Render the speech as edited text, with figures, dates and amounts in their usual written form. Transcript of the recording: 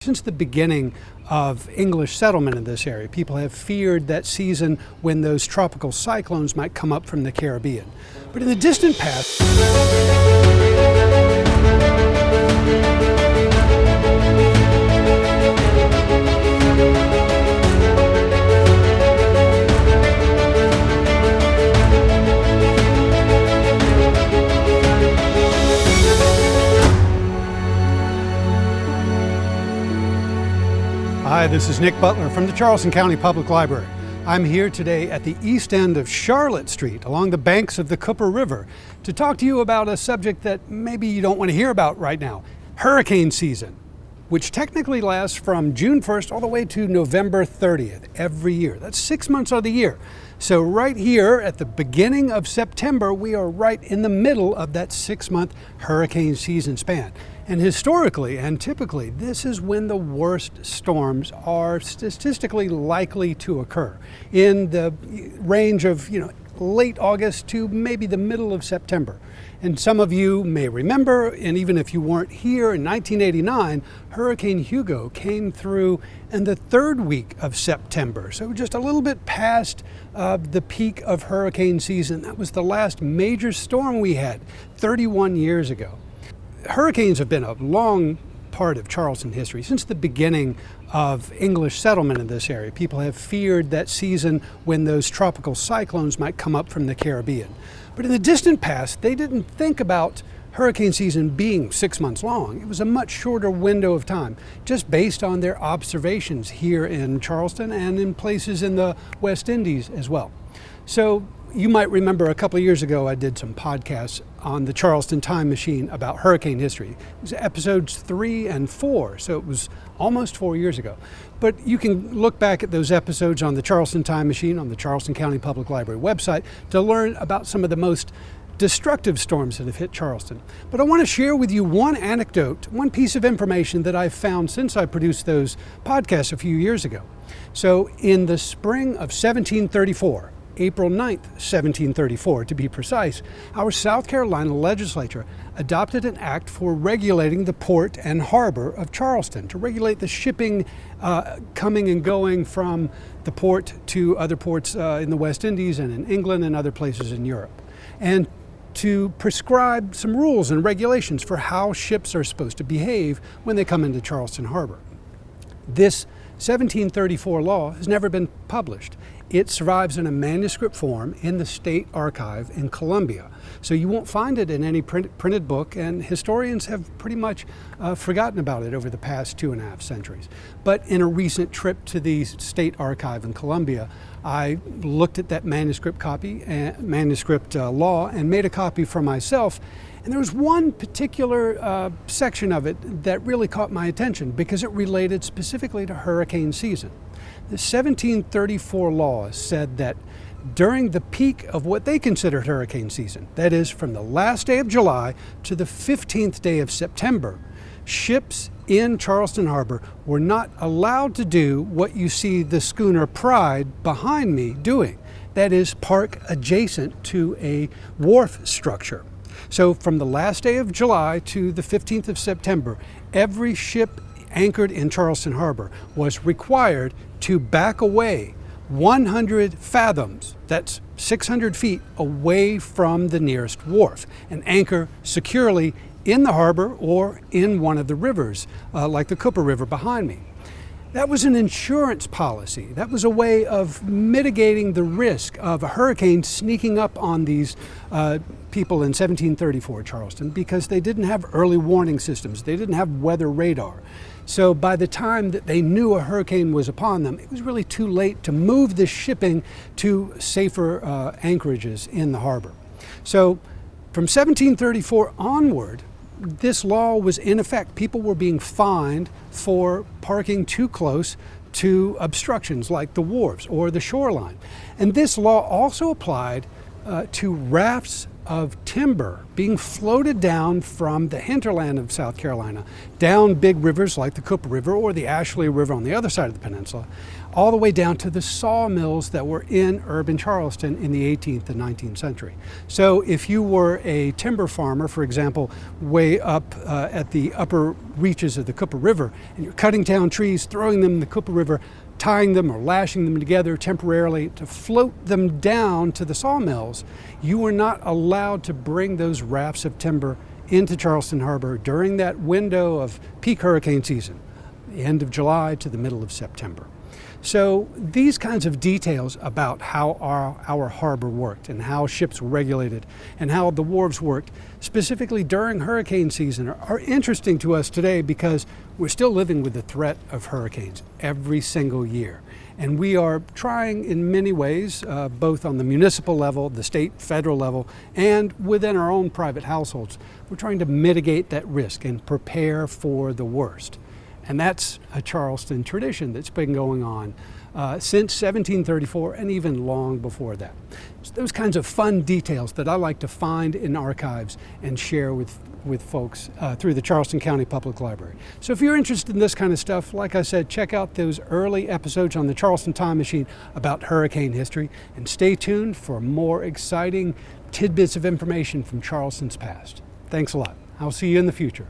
Since the beginning of English settlement in this area, people have feared that season when those tropical cyclones might come up from the Caribbean. But in the distant past, Hi, this is Nick Butler from the Charleston County Public Library. I'm here today at the east end of Charlotte Street along the banks of the Cooper River to talk to you about a subject that maybe you don't want to hear about right now, hurricane season, which technically lasts from June 1st all the way to November 30th every year. That's 6 months of the year. So right here at the beginning of September, we are right in the middle of that 6-month hurricane season span. And historically and typically, this is when the worst storms are statistically likely to occur, in the range of late August to maybe the middle of September. And some of you may remember, and even if you weren't here, in 1989, Hurricane Hugo came through in the third week of September. So just a little bit past the peak of hurricane season. That was the last major storm we had 31 years ago. Hurricanes have been a long part of Charleston history. Since the beginning of English settlement in this area, people have feared that season when those tropical cyclones might come up from the Caribbean. But in the distant past, they didn't think about hurricane season being 6 months long. It was a much shorter window of time, just based on their observations here in Charleston and in places in the West Indies as well. So you might remember a couple of years ago, I did some podcasts on the Charleston Time Machine about hurricane history. It was episodes 3 and 4, so it was almost 4 years ago. But you can look back at those episodes on the Charleston Time Machine on the Charleston County Public Library website to learn about some of the most destructive storms that have hit Charleston. But I want to share with you one anecdote, one piece of information that I've found since I produced those podcasts a few years ago. So in the spring of 1734, April 9th, 1734 to be precise, our South Carolina legislature adopted an act for regulating the port and harbor of Charleston, to regulate the shipping coming and going from the port to other ports in the West Indies and in England and other places in Europe, and to prescribe some rules and regulations for how ships are supposed to behave when they come into Charleston Harbor. This 1734 law has never been published. It survives in a manuscript form in the State Archive in Columbia. So you won't find it in any printed book, and historians have pretty much forgotten about it over the past 2.5 centuries. But in a recent trip to the State Archive in Columbia, I looked at that manuscript law and made a copy for myself. And there was one particular section of it that really caught my attention because it related specifically to hurricane season. The 1734 law said that during the peak of what they considered hurricane season, that is from the last day of July to the 15th day of September, ships in Charleston Harbor were not allowed to do what you see the schooner Pride behind me doing. That is, park adjacent to a wharf structure. So from the last day of July to the 15th of September, every ship anchored in Charleston Harbor was required to back away 100 fathoms, that's 600 feet, away from the nearest wharf and anchor securely in the harbor or in one of the rivers, like the Cooper River behind me. That was an insurance policy. That was a way of mitigating the risk of a hurricane sneaking up on these people in 1734 Charleston, because they didn't have early warning systems. They didn't have weather radar. So by the time that they knew a hurricane was upon them, it was really too late to move the shipping to safer anchorages in the harbor. So from 1734 onward, this law was in effect. People were being fined for parking too close to obstructions like the wharves or the shoreline. And this law also applied to rafts of timber being floated down from the hinterland of South Carolina, down big rivers like the Cooper River or the Ashley River on the other side of the peninsula, all the way down to the sawmills that were in urban Charleston in the 18th and 19th century. So if you were a timber farmer, for example, way up at the upper reaches of the Cooper River, and you're cutting down trees, throwing them in the Cooper River, tying them or lashing them together temporarily to float them down to the sawmills, you were not allowed to bring those rafts of timber into Charleston Harbor during that window of peak hurricane season, the end of July to the middle of September. So these kinds of details about how our harbor worked and how ships were regulated and how the wharves worked, specifically during hurricane season, are interesting to us today because we're still living with the threat of hurricanes every single year. And we are trying in many ways, both on the municipal level, the state, federal level, and within our own private households, we're trying to mitigate that risk and prepare for the worst. And that's a Charleston tradition that's been going on since 1734 and even long before that. It's those kinds of fun details that I like to find in archives and share with folks through the Charleston County Public Library. So if you're interested in this kind of stuff, like I said, check out those early episodes on the Charleston Time Machine about hurricane history, and stay tuned for more exciting tidbits of information from Charleston's past. Thanks a lot. I'll see you in the future.